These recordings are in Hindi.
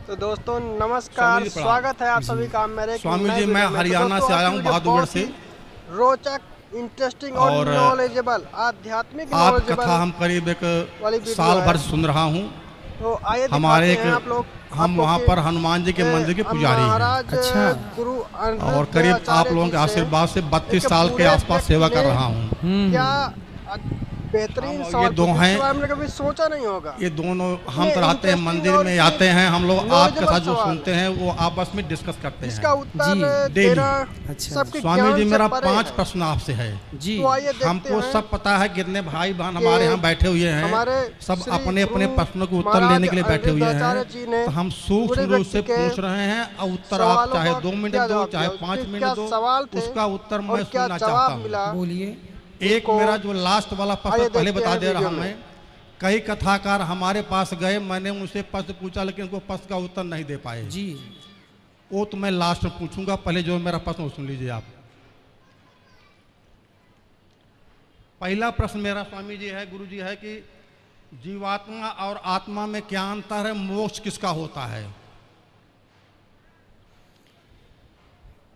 तो दोस्तों नमस्कार, स्वागत है आप सभी का मेरे स्वामी जी, मैं हरियाणा से आया हूँ, बहादुरगढ़ से। रोचक, इंटरेस्टिंग और और नॉलेजेबल, आध्यात्मिक आप नॉलेजेबल कथा हम करीब एक वाली वीडियो साल है। भर से सुन रहा हूँ। तो आइए हमारे दिखाते हैं आप लोग हम आपको वहाँ कि पर हनुमान जी के मंदिर के पुजारी हैं। महाराज अच्छा। गुरु और अनिरुद्ध करीब आप आचार्य लोगों जी के से आशीर्वाद से 32 एक साल के बूढ़े आसपास व्यक्ति सेवा कर ने रहा हूँ। क्या बेहतरीन ये सवाल दो पूछे, हैं, जिसके बारे में हमने कभी सोचा नहीं होगा। ये दोनों हम इतने तो आते हैं इंटरेस्टिंग मंदिर और में, इतने आते हैं हम लोग, आप कथा नॉलेजेबल जो सवाल सुनते हैं वो आपस में डिस्कस करते जिसका हैं उत्तर डेली। देना अच्छा। सबके स्वामी ज्ञान जी, से मेरा परे 5 है। प्रश्न आपसे है। जी। तो आइए देखते हमको हैं सब पता है कितने भाई बहन कि हमारे यहाँ बैठे हुए हैं, हमारे सब श्री अपने अपने गुरु प्रश्नों के उत्तर महाराज लेने के लिए बैठे हुए हैं। अनिरुद्धाचार्य जी ने तो हम बूढ़े सूक्ष्म रूप व्यक्ति से के पूछ रहे हैं और उत्तर आप सवालों चाहे का 2 मिनट क्या दो, जवाब चाहे दिया, 5 उसके मिनट क्या दो, सवाल थे उसका उत्तर और मैं क्या सुनना जवाब चाहता मिला। हूँ। बोलिए। एक मेरा जो लास्ट वाला प्रश्न आइए पहले देखते बता हैं दे रहा वीडियो हूँ में। मैं। कई कथाकार हमारे पास गए, मैंने उनसे प्रश्न पूछा लेकिन उनको प्रश्न का उत्तर नहीं दे पाए। जी। वो तो मैं लास्ट में पूछूंगा, पहले जो मेरा प्रश्न वो सुन लीजिए आप। पहला प्रश्न मेरा स्वामी जी है, गुरु जी है कि जीवात्मा और आत्मा में क्या अंतर है, मोक्ष किसका होता है?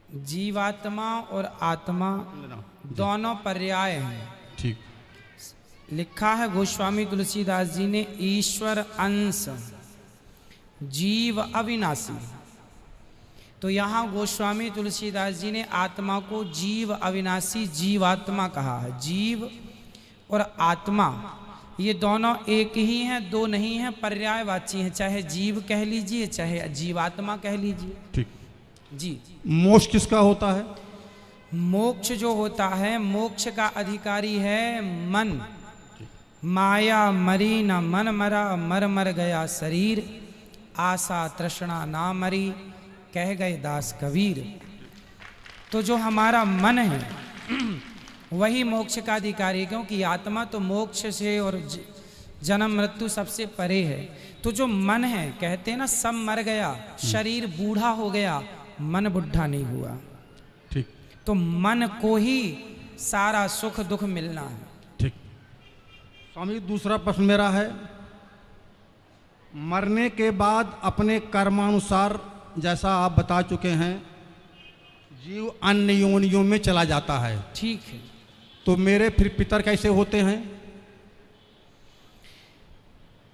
जीवात्मा और आत्मा दोनों पर्याय हैं। ठीक। लिखा है गोस्वामी तुलसीदास जी ने, ईश्वर अंश जीव अविनाशी। तो यहाँ गोस्वामी तुलसीदास जी ने आत्मा को जीव अविनाशी, जीवात्मा कहा है। जीव और आत्मा ये दोनों एक ही हैं, दो नहीं हैं, पर्यायवाची हैं। चाहे जीव कह लीजिए, चाहे जीवात्मा कह लीजिए। ठीक जी। मोक्ष किसका होता है? मोक्ष जो होता है, मोक्ष का अधिकारी है मन। माया मरी न मन मरा, मर मर गया शरीर, आशा तृष्णा ना मरी, कह गए दास कबीर। तो जो हमारा मन है वही मोक्ष का अधिकारी है, क्योंकि आत्मा तो मोक्ष से और जन्म मृत्यु सबसे परे है। तो जो मन है, कहते हैं ना, सब मर गया, शरीर बूढ़ा हो गया, मन बुढ़ा नहीं हुआ। ठीक। तो मन को ही सारा सुख दुख मिलना है। ठीक। स्वामी, दूसरा प्रश्न मेरा है, मरने के बाद अपने कर्मानुसार, जैसा आप बता चुके हैं, जीव अन्य योनियों में चला जाता है। ठीक है। तो मेरे फिर पितर कैसे होते हैं?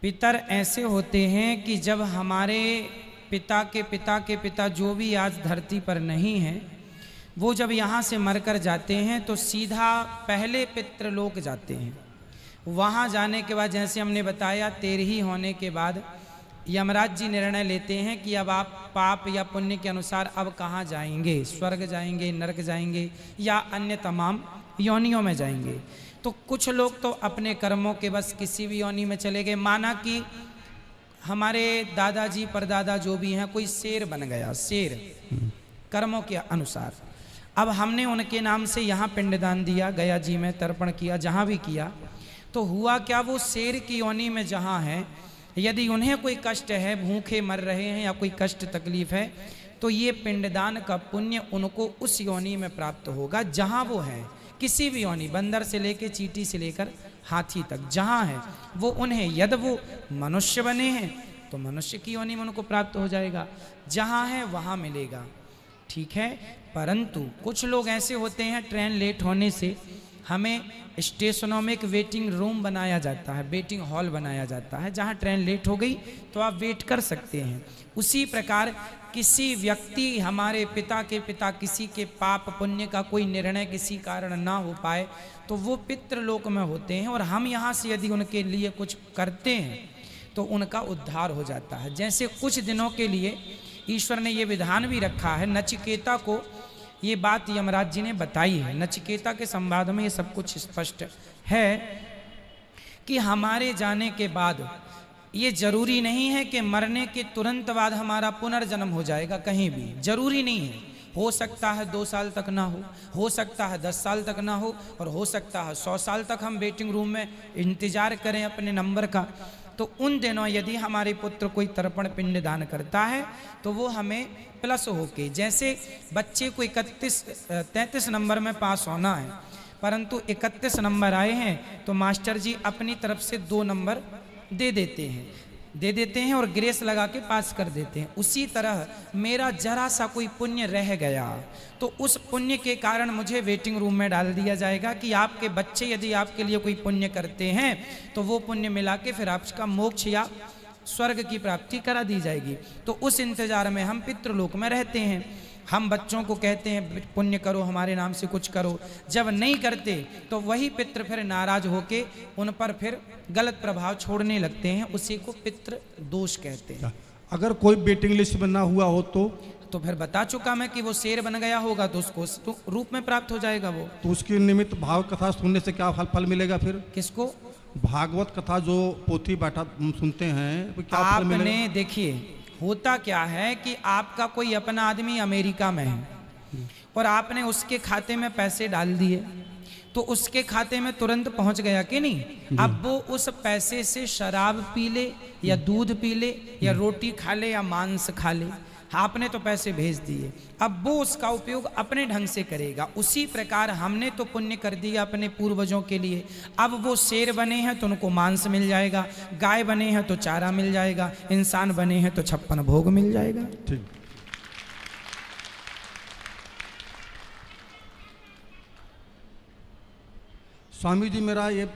पितर ऐसे होते हैं कि जब हमारे पिता के पिता के पिता जो भी आज धरती पर नहीं है, वो जब यहाँ से मरकर जाते हैं तो सीधा पहले पितृलोक जाते हैं। वहाँ जाने के बाद, जैसे हमने बताया, 13 होने के बाद यमराज जी निर्णय लेते हैं कि अब आप पाप या पुण्य के अनुसार अब कहाँ जाएंगे, स्वर्ग जाएंगे, नरक जाएंगे या अन्य तमाम योनियों में जाएंगे। तो कुछ लोग तो अपने कर्मों के बस किसी भी योनि में चले गए। माना कि हमारे दादाजी परदादा जो भी हैं, कोई शेर बन गया, शेर कर्मों के अनुसार। अब हमने उनके नाम से यहाँ पिंडदान दिया, गया जी में तर्पण किया, जहाँ भी किया, तो हुआ क्या, वो शेर की योनि में जहाँ है, यदि उन्हें कोई कष्ट है, भूखे मर रहे हैं या कोई कष्ट तकलीफ है, तो ये पिंडदान का पुण्य उनको उस योनि में प्राप्त होगा जहाँ वो है। किसी भी योनि, बंदर से लेकर, चींटी से लेकर हाथी तक जहाँ है वो उन्हें, यदि वो मनुष्य बने हैं तो मनुष्य की योनि में उनको प्राप्त हो जाएगा, जहाँ है वहाँ मिलेगा। ठीक है। परंतु कुछ लोग ऐसे होते हैं, ट्रेन लेट होने से हमें स्टेशनों में एक वेटिंग रूम बनाया जाता है, वेटिंग हॉल बनाया जाता है, जहाँ ट्रेन लेट हो गई तो आप वेट कर सकते हैं। उसी प्रकार किसी व्यक्ति, हमारे पिता के पिता, किसी के पाप पुण्य का कोई निर्णय किसी कारण ना हो पाए तो वो पितृलोक में होते हैं, और हम यहाँ से यदि उनके लिए कुछ करते हैं तो उनका उद्धार हो जाता है। जैसे कुछ दिनों के लिए ईश्वर ने ये विधान भी रखा है, नचिकेता को ये बात यमराज जी ने बताई है। नचिकेता के संवाद में ये सब कुछ स्पष्ट है कि हमारे जाने के बाद ये जरूरी नहीं है कि मरने के तुरंत बाद हमारा पुनर्जन्म हो जाएगा, कहीं भी जरूरी नहीं है। हो सकता है 2 साल तक ना हो सकता है 10 साल तक ना हो, और हो सकता है 100 साल तक हम वेटिंग रूम में इंतजार करें अपने नंबर का। तो उन दिनों यदि हमारे पुत्र कोई तर्पण पिंड दान करता है तो वो हमें प्लस होके, जैसे बच्चे को 33 नंबर में पास होना है, परंतु 31 नंबर आए हैं तो मास्टर जी अपनी तरफ से 2 नंबर दे देते हैं। दे देते हैं और ग्रेस लगा के पास कर देते हैं। उसी तरह मेरा जरा सा कोई पुण्य रह गया तो उस पुण्य के कारण मुझे वेटिंग रूम में डाल दिया जाएगा कि आपके बच्चे यदि आपके लिए कोई पुण्य करते हैं तो वो पुण्य मिला के फिर आपका मोक्ष या स्वर्ग की प्राप्ति करा दी जाएगी। तो उस इंतजार में हम पितृलोक में रहते हैं। हम बच्चों को कहते हैं पुण्य करो, हमारे नाम से कुछ करो। जब नहीं करते तो वही पितृ फिर नाराज होके उन पर फिर गलत प्रभाव छोड़ने लगते हैं। उसी को पितृ दोष कहते हैं। अगर कोई वेटिंग लिस्ट में ना हुआ हो तो फिर बता चुका मैं कि वो शेर बन गया होगा तो उसको रूप में प्राप्त हो जाएगा वो। तो उसके निमित्त भागवत कथा सुनने से क्या फल मिलेगा? फिर किसको? भागवत कथा जो पोथी बैठा सुनते हैं क्या फल मिलेगा? आपने देखिए होता क्या है कि आपका कोई अपना आदमी अमेरिका में है और आपने उसके खाते में पैसे डाल दिए तो उसके खाते में तुरंत पहुंच गया कि नहीं। अब वो उस पैसे से शराब पी ले या दूध पी ले या रोटी खा ले या मांस खा ले, आपने तो पैसे भेज दिए, अब वो उसका उपयोग अपने ढंग से करेगा। उसी प्रकार हमने तो पुण्य कर दिया अपने पूर्वजों के लिए, अब वो शेर बने हैं तो उनको मांस मिल जाएगा, गाय बने हैं तो चारा मिल जाएगा, इंसान बने हैं तो 56 भोग मिल जाएगा। ठीक। स्वामी जी मेरा ये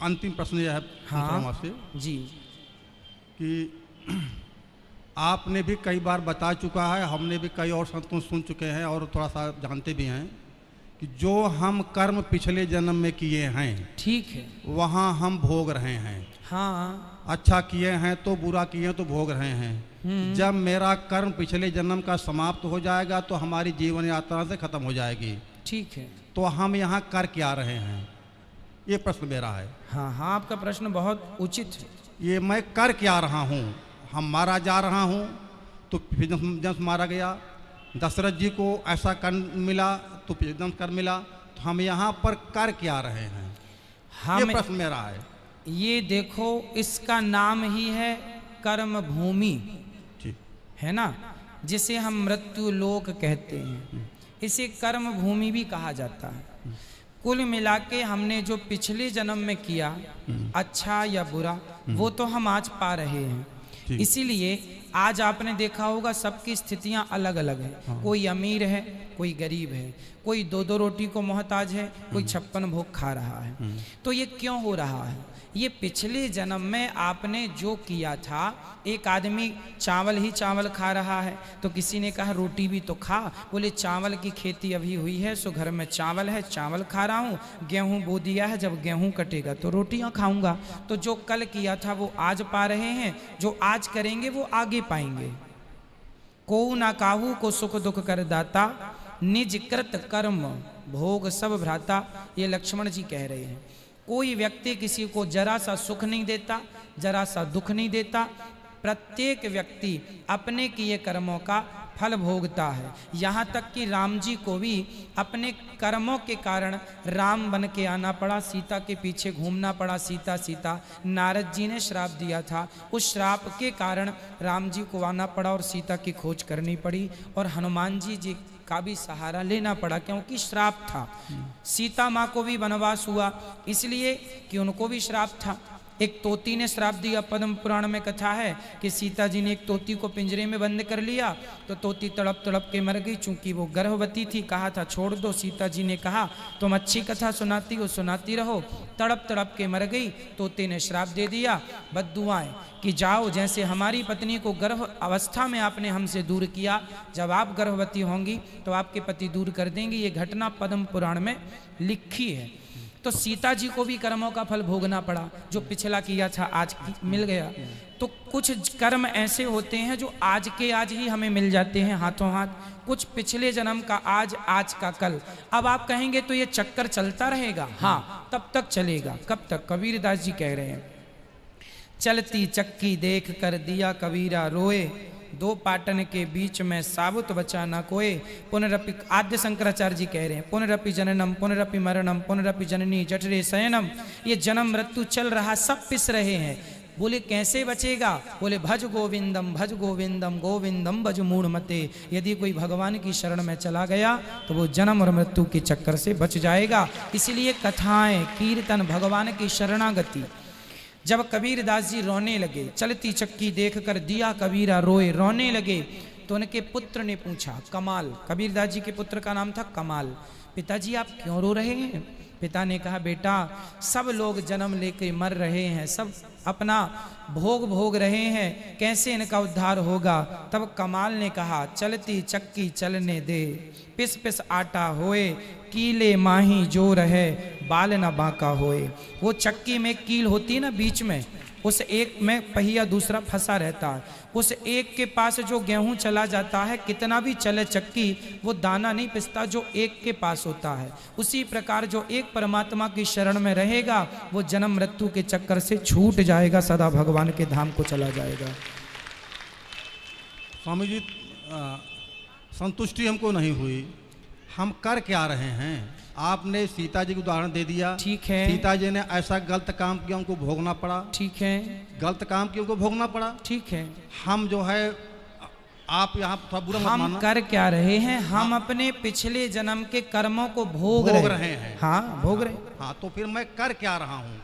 अंतिम प्रश्न यह है आपसे जी कि आपने भी कई बार बता चुका है, हमने भी कई और संतों सुन चुके हैं और थोड़ा सा जानते भी हैं कि जो हम कर्म पिछले जन्म में किए हैं, ठीक है, वहाँ हम भोग रहे हैं। हाँ, अच्छा किए हैं तो बुरा किए हैं तो भोग रहे हैं। जब मेरा कर्म पिछले जन्म का समाप्त हो जाएगा तो हमारी जीवन यात्रा से खत्म हो जाएगी, ठीक है, तो हम यहाँ कर क्या रहे हैं? ये प्रश्न मेरा है। हाँ हाँ, आपका प्रश्न बहुत उचित है। ये मैं कर क्या रहा हूँ? हम मारा जा रहा हूँ तो फिर जब मारा गया, दशरथ जी को ऐसा कर मिला तो फिर एकदम कर मिला, तो हम यहाँ पर कर क्या रहे हैं? ये प्रश्न मेरा है। ये देखो इसका नाम ही है कर्म भूमि, है ना, जिसे हम मृत्यु लोक कहते हैं। इसे कर्म भूमि भी कहा जाता है। कुल मिला के हमने जो पिछले जन्म में किया अच्छा या बुरा वो तो हम आज पा रहे हैं। इसीलिए आज आपने देखा होगा सबकी स्थितियां अलग अलग है। हाँ। कोई अमीर है, कोई गरीब है, कोई 2-2 रोटी को मोहताज है, कोई 56 भोग खा रहा है। तो ये क्यों हो रहा है? ये पिछले जन्म में आपने जो किया था। एक आदमी चावल ही चावल खा रहा है तो किसी ने कहा रोटी भी तो खा, बोले चावल की खेती अभी हुई है सो घर में चावल है, चावल खा रहा हूँ। गेहूँ बो दिया है, जब गेहूँ कटेगा तो रोटियाँ खाऊंगा। तो जो कल किया था वो आज पा रहे हैं, जो आज करेंगे वो आगे पाएंगे। को ना काहू को सुख दुख कर दाता, निज कृत कर्म भोग सब भ्राता। ये लक्ष्मण जी कह रहे हैं। कोई व्यक्ति किसी को जरा सा सुख नहीं देता, जरा सा दुख नहीं देता। प्रत्येक व्यक्ति अपने किए कर्मों का फल भोगता है। यहाँ तक कि राम जी को भी अपने कर्मों के कारण राम बन के आना पड़ा, सीता के पीछे घूमना पड़ा। सीता सीता नारद जी ने श्राप दिया था, उस श्राप के कारण राम जी को आना पड़ा और सीता की खोज करनी पड़ी। और हनुमान जी का भी सहारा लेना पड़ा क्योंकि श्राप था। सीता माँ को भी वनवास हुआ इसलिए कि उनको भी श्राप था। एक तोती ने श्राप दिया। पद्म पुराण में कथा है कि सीता जी ने एक तोती को पिंजरे में बंद कर लिया तो तोती तड़प तड़प के मर गई। चूंकि वो गर्भवती थी, कहा था छोड़ दो। सीता जी ने कहा तुम अच्छी कथा सुनाती हो, सुनाती रहो। तड़प तड़प के मर गई। तोते ने श्राप दे दिया, बद्दुआएं कि जाओ, जैसे हमारी पत्नी को गर्भ अवस्था में आपने हमसे दूर किया, जब आप गर्भवती होंगी तो आपके पति दूर कर देंगे। ये घटना पद्म पुराण में लिखी है। तो सीता जी को भी कर्मों का फल भोगना पड़ा। जो पिछला किया था आज मिल गया। तो कुछ कर्म ऐसे होते हैं जो आज के आज ही हमें मिल जाते हैं हाथों हाथ, कुछ पिछले जन्म का आज, आज का कल। अब आप कहेंगे तो ये चक्कर चलता रहेगा। हाँ, तब तक चलेगा। कब तक? कबीरदास जी कह रहे हैं, चलती चक्की देख कर दिया कबीरा रोए, 2 पाटन के बीच में साबुत बचा न कोय। पुनरपि, आद्य शंकराचार्य जी कह रहे हैं, पुनरपि जननम पुनरपि मरणम पुनरपि जननी जठरे शयनम। ये जन्म मृत्यु चल रहा, सब पिस रहे हैं। बोले कैसे बचेगा? बोले भज गोविंदम गोविंदम भज मूढ़ मते। यदि कोई भगवान की शरण में चला गया तो वो जन्म और मृत्यु के चक्कर से बच जाएगा। इसलिए कथाएं, कीर्तन, भगवान की शरणागति। जब कबीरदास जी रोने लगे, चलती चक्की देखकर दिया कबीरा रोए, रोने लगे तो उनके पुत्र ने पूछा, कमाल, कबीरदास जी के पुत्र का नाम था कमाल, पिताजी आप क्यों रो रहे हैं? पिता ने कहा, बेटा सब लोग जन्म लेकर मर रहे हैं, सब अपना भोग भोग रहे हैं, कैसे इनका उद्धार होगा? तब कमाल ने कहा, चलती चक्की चलने दे, पिस पिस आटा होए, कीले माही जो रहे, बाल न बांका होए। वो चक्की में कील होती है ना बीच में, उस एक में पहिया दूसरा फंसा रहता है, उस एक के पास जो गेहूं चला जाता है, कितना भी चले चक्की, वो दाना नहीं पिसता जो एक के पास होता है। उसी प्रकार जो एक परमात्मा की शरण में रहेगा वो जन्म मृत्यु के चक्कर से छूट जाएगा, सदा भगवान के धाम को चला जाएगा। स्वामी जी, संतुष्टि हमको नहीं हुई, हम कर क्या रहे हैं? आपने सीता जी को उदाहरण दे दिया, ठीक है, सीता जी ने ऐसा गलत काम किया, उनको भोगना पड़ा, ठीक है, गलत काम किया उनको भोगना पड़ा, ठीक है। हम जो है, आप यहाँ थोड़ा बुरा मत हम मानना, कर क्या रहे हैं? हम अपने पिछले जन्म के कर्मों को भोग रहे हैं। हाँ, भोग रहे। हाँ, तो फिर मैं कर क्या रहा हूँ?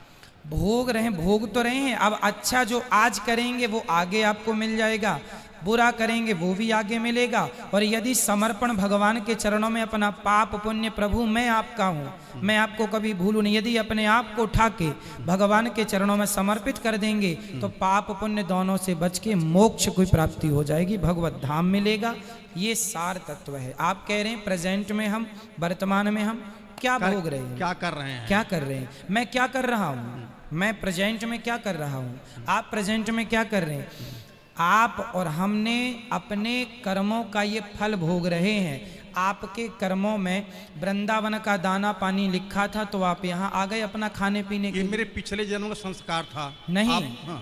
भोग रहे हैं, भोग तो रहे हैं। अब अच्छा जो आज करेंगे वो आगे आपको मिल जाएगा, बुरा करेंगे वो भी आगे मिलेगा। और यदि समर्पण भगवान के चरणों में अपना पाप पुण्य, प्रभु मैं आपका हूँ, मैं आपको कभी भूलूं नहीं, यदि अपने आप को उठा के भगवान के चरणों में समर्पित कर देंगे तो पाप पुण्य दोनों से बच के मोक्ष की प्राप्ति हो जाएगी, भगवत धाम मिलेगा। ये सार तत्व है। आप कह रहे हैं प्रेजेंट में हम, वर्तमान में हम क्या भोग रहे हैं, क्या कर रहे हैं, क्या कर रहे हैं? मैं क्या कर रहा हूँ? मैं प्रेजेंट में क्या कर रहा हूँ? आप प्रेजेंट में क्या कर रहे हैं? आप और हमने अपने कर्मों का ये फल भोग रहे हैं। आपके कर्मों में वृंदावन का दाना पानी लिखा था तो आप यहाँ आ गए अपना खाने पीने के। ये मेरे पिछले जन्म का संस्कार था। नहीं, हाँ।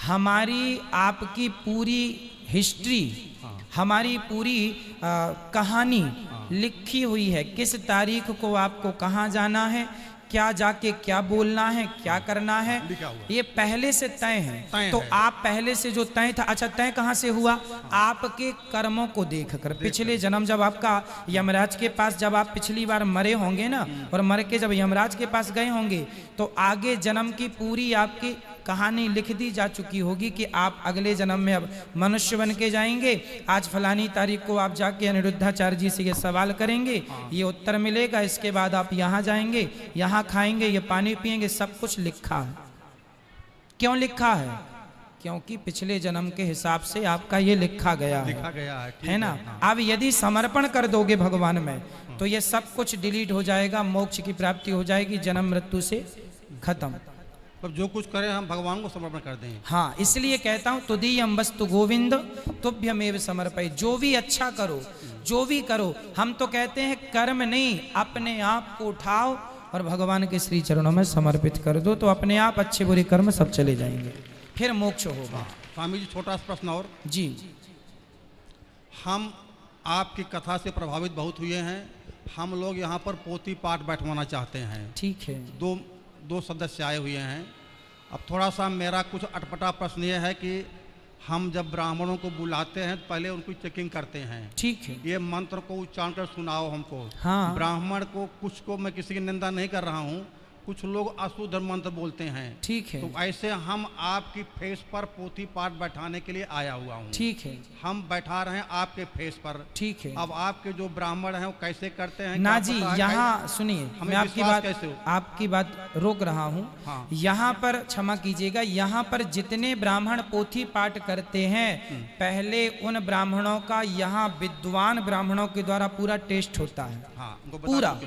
हमारी आपकी पूरी हिस्ट्री, हाँ। हमारी पूरी कहानी लिखी हुई है। किस तारीख को आपको कहाँ जाना है, क्या जाके क्या बोलना है, क्या करना है, ये पहले से तय है। तो आप पहले से जो तय था, अच्छा तय कहाँ से हुआ? आपके कर्मों को देखकर। पिछले जन्म जब आपका यमराज के पास, जब आप पिछली बार मरे होंगे ना, और मर के जब यमराज के पास गए होंगे तो आगे जन्म की पूरी आपकी कहानी लिख दी जा चुकी होगी कि आप अगले जन्म में अब मनुष्य बन के जाएंगे, आज फलानी तारीख को आप जाके अनिरुद्धाचार्य जी से ये सवाल करेंगे, ये उत्तर मिलेगा, इसके बाद आप यहाँ जाएंगे, यहाँ खाएंगे, ये पानी पिएंगे, सब कुछ लिखा है। क्यों लिखा है? क्योंकि पिछले जन्म के हिसाब से आपका ये लिखा गया है ना। अब यदि समर्पण कर दोगे भगवान में तो ये सब कुछ डिलीट हो जाएगा, मोक्ष की प्राप्ति हो जाएगी, जन्म मृत्यु से खत्म। अब जो कुछ करें हम भगवान को समर्पण कर दें। हाँ, इसलिए कहता हूँ तुदीयम वस्तु गोविंद तुभ्यमेव समर्पय। जो भी अच्छा करो, जो भी करो, हम तो कहते हैं कर्म नहीं, अपने आप को उठाओ और भगवान के श्री चरणों में समर्पित कर दो, तो अपने आप अच्छे बुरे कर्म सब चले जाएंगे, फिर मोक्ष होगा। स्वामी जी, छोटा सा प्रश्न और जी। हम आपकी कथा से प्रभावित बहुत हुए हैं, हम लोग यहाँ पर पोथी पाठ बैठवाना चाहते हैं। ठीक है। दो सदस्य आए हुए हैं। अब थोड़ा सा मेरा कुछ अटपटा प्रश्न ये है कि हम जब ब्राह्मणों को बुलाते हैं तो पहले उनकी चेकिंग करते हैं। ठीक है। ये मंत्र को उच्चारण कर सुनाओ हमको। हाँ। ब्राह्मण को, कुछ को, मैं किसी की निंदा नहीं कर रहा हूँ, कुछ लोग अशुद्ध मंत्र बोलते हैं। ठीक है। तो ऐसे हम आपकी फेस पर पोथी पाठ बैठाने के लिए आया हुआ हूँ। ठीक है। हम बैठा रहे हैं आपके फेस पर। ठीक है। अब आपके जो ब्राह्मण हैं वो कैसे करते हैं ना जी, यहाँ सुनिए, मैं आपकी बात रोक रहा हूँ। हाँ। यहाँ पर क्षमा कीजिएगा, यहाँ पर जितने ब्राह्मण पोथी पाठ करते हैं पहले उन ब्राह्मणों का यहाँ विद्वान ब्राह्मणों के द्वारा पूरा टेस्ट होता है। हाँ, पूरा।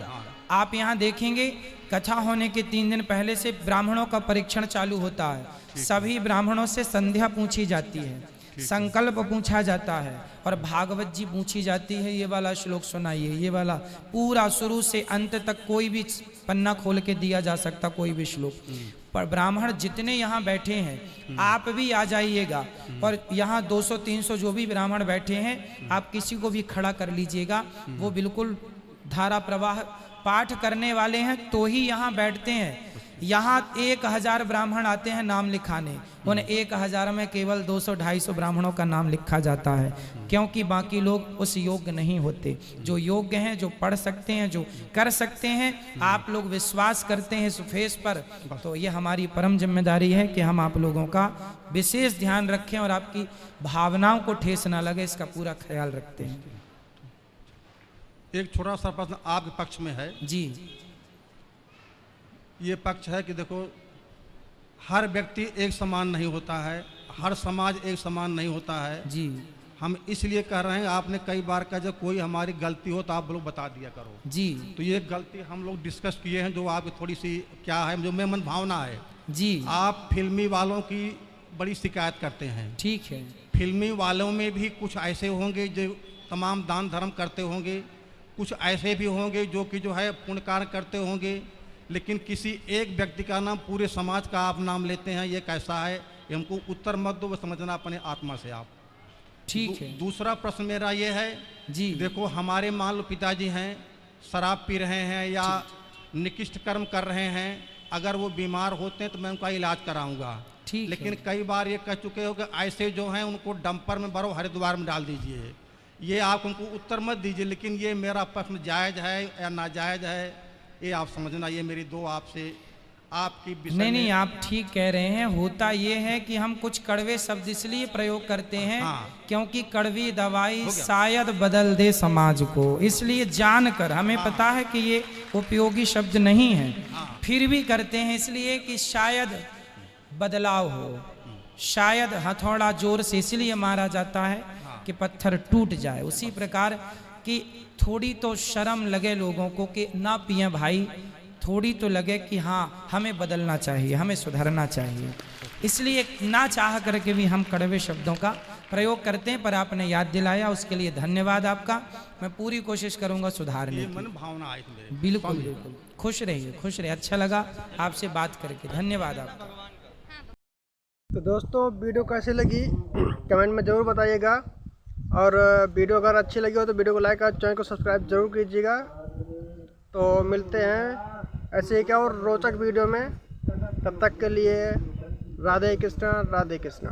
आप यहाँ देखेंगे कथा होने के 3 दिन पहले से ब्राह्मणों का परीक्षण चालू होता है। सभी ब्राह्मणों से संध्या पूछी जाती है, संकल्प पूछा जाता है और भागवत जी पूछी जाती है, ये वाला श्लोक सुनाइए, ये वाला पूरा शुरू से अंत तक कोई भी पन्ना खोल के दिया जा सकता, कोई भी श्लोक। पर ब्राह्मण जितने यहाँ बैठे हैं आप भी आ जाइएगा, और यहाँ 200-300 जो भी ब्राह्मण बैठे हैं आप किसी को भी खड़ा कर लीजिएगा, वो बिल्कुल धारा प्रवाह पाठ करने वाले हैं तो ही यहाँ बैठते हैं। यहाँ 1000 ब्राह्मण आते हैं नाम लिखाने, उन 1000 में केवल 200-250 ब्राह्मणों का नाम लिखा जाता है, क्योंकि बाकी लोग उस योग्य नहीं होते। जो योग्य हैं, जो पढ़ सकते हैं, जो कर सकते हैं, आप लोग विश्वास करते हैं इस फेस पर, तो ये हमारी परम जिम्मेदारी है कि हम आप लोगों का विशेष ध्यान रखें और आपकी भावनाओं को ठेस ना लगे, इसका पूरा ख्याल रखते हैं। एक छोटा सा प्रश्न आपके पक्ष में है जी। ये पक्ष है कि देखो, हर व्यक्ति एक समान नहीं होता है, हर समाज एक समान नहीं होता है जी। हम इसलिए कह रहे हैं, आपने कई बार कहा जब कोई हमारी गलती हो तो आप लोग बता दिया करो। जी। तो ये गलती हम लोग डिस्कस किए हैं, जो आपकी थोड़ी सी क्या है, जो मेरे मन भावना है। जी। आप फिल्मी वालों की बड़ी शिकायत करते हैं। ठीक है। फिल्मी वालों में भी कुछ ऐसे होंगे जो तमाम दान धर्म करते होंगे, कुछ ऐसे भी होंगे जो कि जो है पुण्य कार्य करते होंगे, लेकिन किसी एक व्यक्ति का नाम पूरे समाज का आप नाम लेते हैं, ये कैसा है? ये हमको उत्तर मत दो, वो समझना अपने आत्मा से आप। ठीक है। दूसरा प्रश्न मेरा ये है जी। देखो, हमारे मान लो पिताजी हैं, शराब पी रहे हैं या निकृष्ट कर्म कर रहे हैं, अगर वो बीमार होते हैं तो मैं उनका इलाज कराऊंगा। ठीक। लेकिन कई बार ये कह चुके हो कि ऐसे जो हैं उनको डंपर में भरो, हरिद्वार में डाल दीजिए। ये आप उनको उत्तर मत दीजिए, लेकिन ये मेरा प्रश्न जायज़ है या नाजायज़ है, ये आप समझना। ये मेरी दो आपसे आपकी विषय नहीं, में। आप ठीक कह रहे हैं। होता ये है कि हम कुछ कड़वे शब्द इसलिए प्रयोग करते हैं क्योंकि कड़वी दवाई शायद बदल दे समाज को, इसलिए जानकर हमें पता है कि ये उपयोगी शब्द नहीं है, फिर भी करते हैं इसलिए कि शायद बदलाव हो। शायद हथौड़ा जोर से इसलिए मारा जाता है कि पत्थर टूट जाए। उसी प्रकार कि थोड़ी तो शर्म लगे लोगों को कि ना पिए भाई, थोड़ी तो लगे कि हाँ हमें बदलना चाहिए, हमें सुधरना चाहिए, इसलिए ना चाह करके भी हम कड़वे शब्दों का प्रयोग करते हैं। पर आपने याद दिलाया, उसके लिए धन्यवाद आपका। मैं पूरी कोशिश करूंगा सुधारने की। मन भावना आई मेरे। बिल्कुल बिल्कुल। खुश रहिए, खुश रहिए। अच्छा लगा आपसे बात करके, धन्यवाद आपका। तो दोस्तों, वीडियो कैसी लगी कमेंट में ज़रूर बताइएगा, और वीडियो अगर अच्छी लगी हो तो वीडियो को लाइक और चैनल को सब्सक्राइब जरूर कीजिएगा। तो मिलते हैं ऐसे ही क्या और रोचक वीडियो में, तब तक के लिए राधे कृष्णा, राधे कृष्णा।